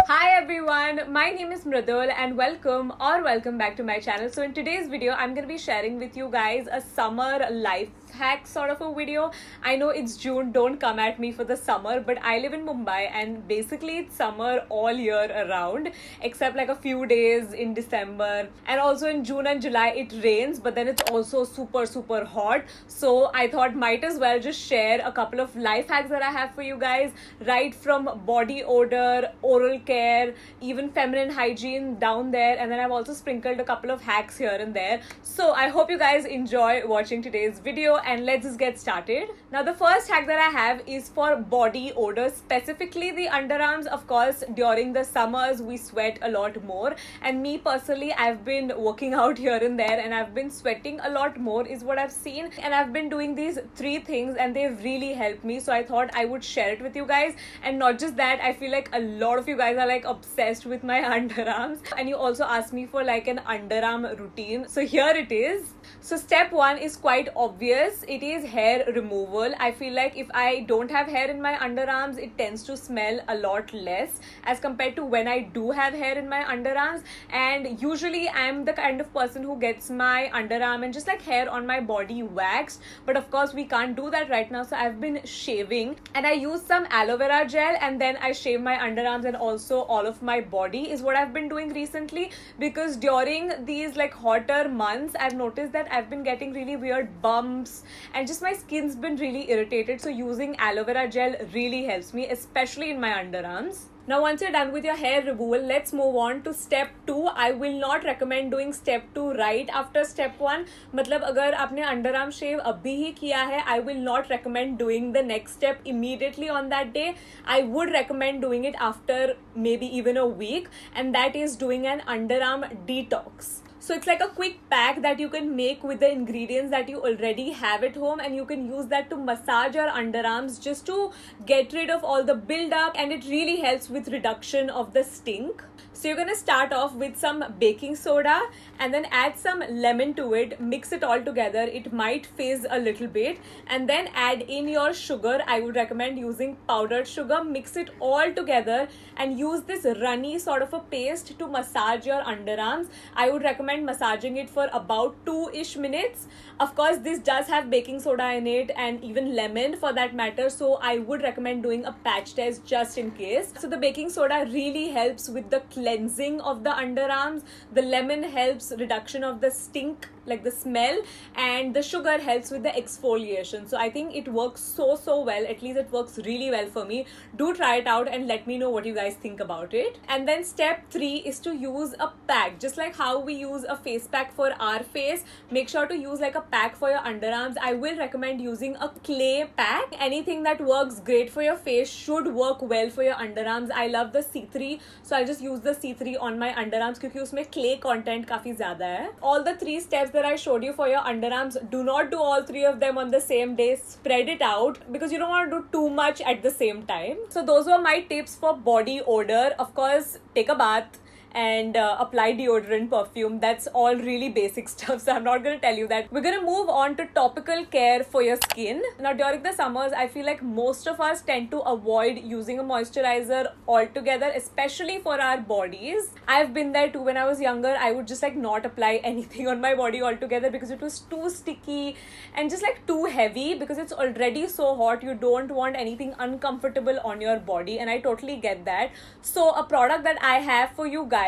Hi everyone, my name is Mridul and welcome back to my channel. So in today's video, I'm going to be sharing with you guys a summer life hack sort of a video. I know it's June, don't come at me for the summer, but I live in Mumbai and basically it's summer all year around except like a few days in December, and also in June and July it rains, but then it's also super hot. So I thought might as well just share a couple of life hacks that I have for you guys, right from body odor, oral care, even feminine hygiene down there, and then I've also sprinkled a couple of hacks here and there. So I hope you guys enjoy watching today's video, and let's just get started. Now the first hack that I have is for body odor, specifically the underarms. Of course, during the summers we sweat a lot more, and me personally, I've been working out here and there and I've been sweating a lot more is what I've seen, and I've been doing these 3 things and they've really helped me. So I thought I would share it with you guys. And not just that, I feel like a lot of you guys are like obsessed with my underarms, and you also asked me for like an underarm routine. So here it is. So step 1 is quite obvious. It is hair removal. I feel like if I don't have hair in my underarms, it tends to smell a lot less as compared to when I do have hair in my underarms. And usually I'm the kind of person who gets my underarm and just like hair on my body waxed, but of course we can't do that right now. So I've been shaving and I use some aloe vera gel, and then I shave my underarms and also all of my body is what I've been doing recently, because during these like hotter months I've noticed that I've been getting really weird bumps and just my skin's been really irritated. So using aloe vera gel really helps me, especially in my underarms. Now once you're done with your hair removal, let's move on to step 2. I will not recommend doing step 2 right after step 1. मतलब अगर आपने underarm shave अभी ही किया है, I will not recommend doing the next step immediately on that day. I would recommend doing it after maybe even a week, and that is doing an underarm detox. So it's like a quick pack that you can make with the ingredients that you already have at home, and you can use that to massage your underarms just to get rid of all the buildup, and it really helps with reduction of the stink. So you're going to start off with some baking soda and then add some lemon to it, mix it all together. It might fizz a little bit, and then add in your sugar. I would recommend using powdered sugar. Mix it all together and use this runny sort of a paste to massage your underarms. I would recommend massaging it for about 2-ish minutes. Of course, this does have baking soda in it and even lemon for that matter, so I would recommend doing a patch test just in case. So the baking soda really helps with the cleansing of the underarms. The lemon helps reduction of the stink, like the smell, and the sugar helps with the exfoliation. So I think it works so well. At least it works really well for me. Do try it out and let me know what you guys think about it. And then step 3 is to use a pack, just like how we use a face pack for our face. Make sure to use like a pack for your underarms. I will recommend using a clay pack. Anything that works great for your face should work well for your underarms. I love the C3, so I just use the C3 on my underarms क्योंकि उसमें clay content काफी ज़्यादा है. All the 3 steps that I showed you for your underarms, do not do all 3 of them on the same day. Spread it out because you don't want to do too much at the same time. So those were my tips for body odor. Of course, take a bath and apply deodorant, perfume. That's all really basic stuff, so I'm not going to tell you that. We're going to move on to topical care for your skin. Now during the summers, I feel like most of us tend to avoid using a moisturizer altogether, especially for our bodies. I've been there too. When I was younger, I would just like not apply anything on my body altogether because it was too sticky and just like too heavy, because it's already so hot. You don't want anything uncomfortable on your body, and I totally get that. So a product that I have for you guys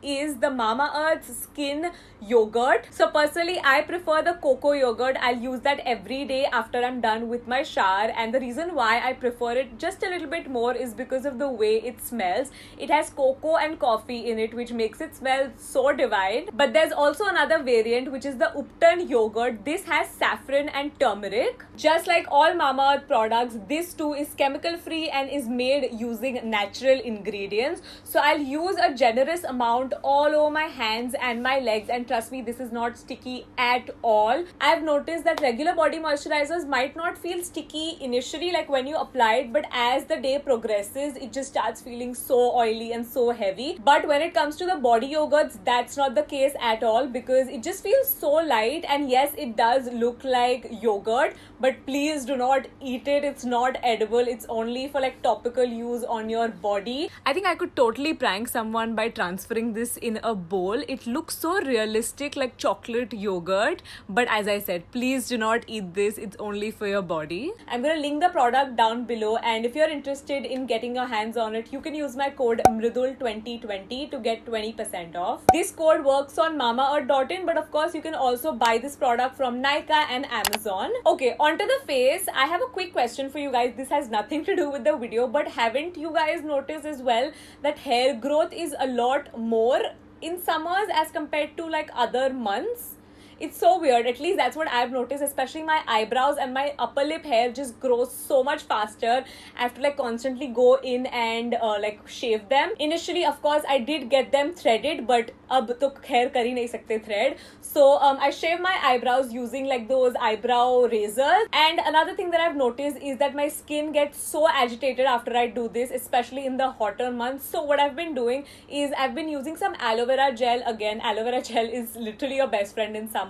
is the Mamaearth skin yogurt. So personally, I prefer the cocoa yogurt. I'll use that every day after I'm done with my shower, and the reason why I prefer it just a little bit more is because of the way it smells. It has cocoa and coffee in it, which makes it smell so divine. But there's also another variant, which is the Upton yogurt. This has saffron and turmeric. Just like all Mamaearth products, this too is chemical free and is made using natural ingredients. So I'll use a generous tremendous amount all over my hands and my legs, and trust me, this is not sticky at all. I've noticed that regular body moisturizers might not feel sticky initially, like when you apply it, but as the day progresses, it just starts feeling so oily and so heavy. But when it comes to the body yogurts, that's not the case at all, because it just feels so light. And yes, it does look like yogurt, but please do not eat it. It's not edible. It's only for like topical use on your body. I think I could totally prank someone by transferring this in a bowl. It looks so realistic, like chocolate yogurt, but as I said, please do not eat this. It's only for your body. I'm gonna link the product down below, and if you're interested in getting your hands on it, you can use my code Mridul2020 to get 20% off. This code works on Mamaearth.in, but of course you can also buy this product from Nykaa and Amazon. Okay, onto the face. I have a quick question for you guys. This has nothing to do with the video, but haven't you guys noticed as well that hair growth is a lot more in summers as compared to like other months? It's so weird. At least that's what I've noticed, especially my eyebrows and my upper lip hair just grows so much faster. I have to like constantly go in and like shave them. Initially, of course, I did get them threaded, but ab to hair kar hi nahi sakte thread. So I shave my eyebrows using like those eyebrow razors. And another thing that I've noticed is that my skin gets so agitated after I do this, especially in the hotter months. So what I've been doing is I've been using some aloe vera gel. Again, aloe vera gel is literally your best friend in summer.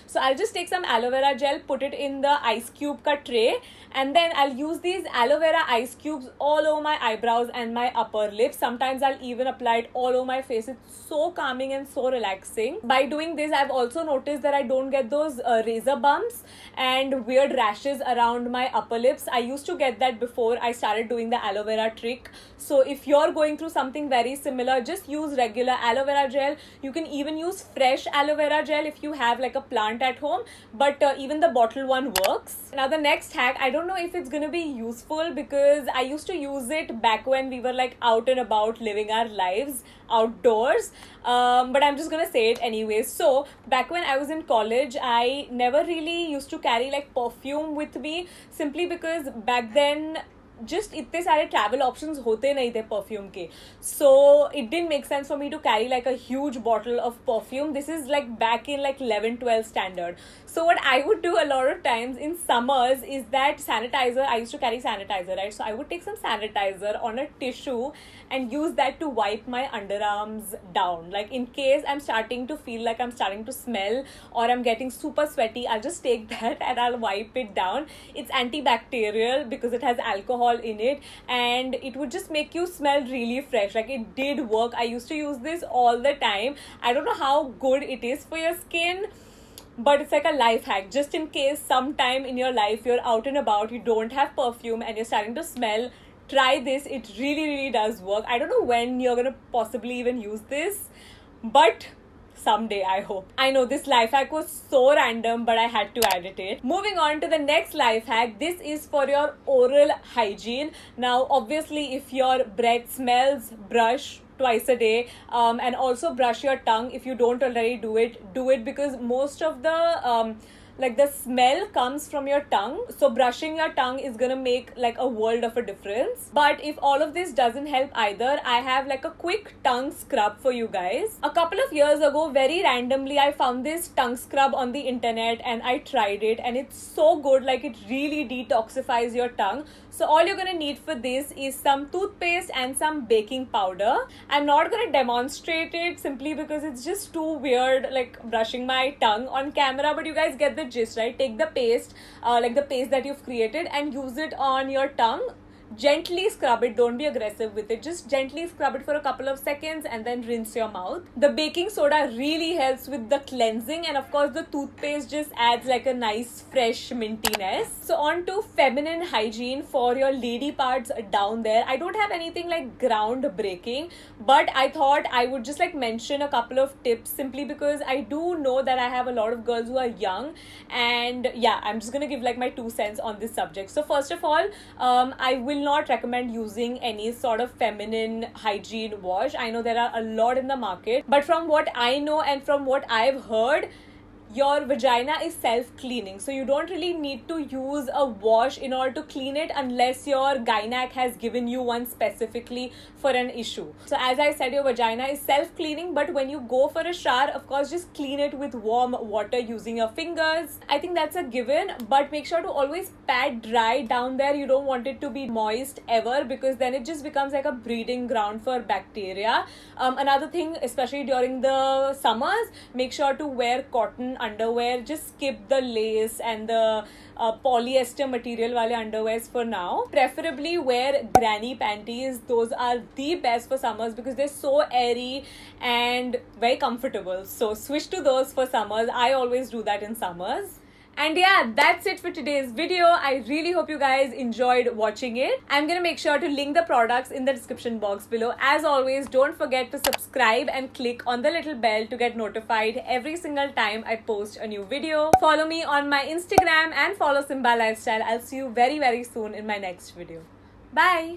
So I'll just take some aloe vera gel, put it in the ice cube ka tray, and then I'll use these aloe vera ice cubes all over my eyebrows and my upper lip. Sometimes I'll even apply it all over my face. It's so calming and so relaxing. By doing this, I've also noticed that I don't get those razor bumps and weird rashes around my upper lips. I used to get that before I started doing the aloe vera trick. So if you're going through something very similar, just use regular aloe vera gel. You can even use fresh aloe vera gel if you have like a plant at home, but even the bottle one works. Now the next hack, I don't know if it's gonna be useful because I used to use it back when we were like out and about living our lives outdoors, but I'm just gonna say it anyways. So back when I was in college, I never really used to carry like perfume with me, simply because back then just इतने सारे travel options होते नहीं थे perfume के. So it didn't make sense for me to carry like a huge bottle of perfume. This is like back in like 11-12 standard. So what I would do a lot of times in summers is that sanitizer, I used to carry sanitizer, right? So I would take some sanitizer on a tissue and use that to wipe my underarms down. Like in case I'm starting to feel like I'm starting to smell or I'm getting super sweaty, I'll just take that and I'll wipe it down. It's antibacterial because it has alcohol in it, and it would just make you smell really fresh. Like it did work. I used to use this all the time. I don't know how good it is for your skin, but it's like a life hack. Just in case sometime in your life you're out and about, you don't have perfume and you're starting to smell, try this. It really does work. I don't know when you're gonna possibly even use this, but someday, I hope. I know this life hack was so random, but I had to add it. Moving on to the next life hack. This is for your oral hygiene. Now, obviously, if your breath smells, brush twice a day, and also brush your tongue. If you don't already do it, because most of the like the smell comes from your tongue. So brushing your tongue is gonna make like a world of a difference. But if all of this doesn't help either, I have like a quick tongue scrub for you guys. A couple of years ago, very randomly, I found this tongue scrub on the internet and I tried it, and it's so good. Like it really detoxifies your tongue. So all you're gonna need for this is some toothpaste and some baking powder. I'm not gonna demonstrate it simply because it's just too weird like brushing my tongue on camera, but you guys get the gist, right? Take the paste, like the paste that you've created, and use it on your tongue. Gently scrub it, don't be aggressive with it, just gently scrub it for a couple of seconds and then rinse your mouth. The baking soda really helps with the cleansing, and of course the toothpaste just adds like a nice fresh mintiness. So on to feminine hygiene for your lady parts down there. I don't have anything like groundbreaking, but I thought I would just like mention a couple of tips simply because I do know that I have a lot of girls who are young, and yeah, I'm just gonna give like my 2 cents on this subject. So first of all, I will not recommend using any sort of feminine hygiene wash. I know there are a lot in the market, but from what I know and from what I've heard, your vagina is self-cleaning, so you don't really need to use a wash in order to clean it unless your gynac has given you one specifically for an issue. So as I said, your vagina is self-cleaning, but when you go for a shower, of course, just clean it with warm water using your fingers. I think that's a given, but make sure to always pat dry down there. You don't want it to be moist ever, because then it just becomes like a breeding ground for bacteria. Another thing, especially during the summers, make sure to wear cotton underwear. Just skip the lace and the polyester material wale underwears for now. Preferably wear granny panties. Those are the best for summers because they're so airy and very comfortable. So switch to those for summers. I always do that in summers. And yeah, that's it for today's video. I really hope you guys enjoyed watching it. I'm gonna make sure to link the products in the description box below. As always, don't forget to subscribe and click on the little bell to get notified every single time I post a new video. Follow me on my Instagram and follow Simbaa Lifestyle. I'll see you very, very soon in my next video. Bye!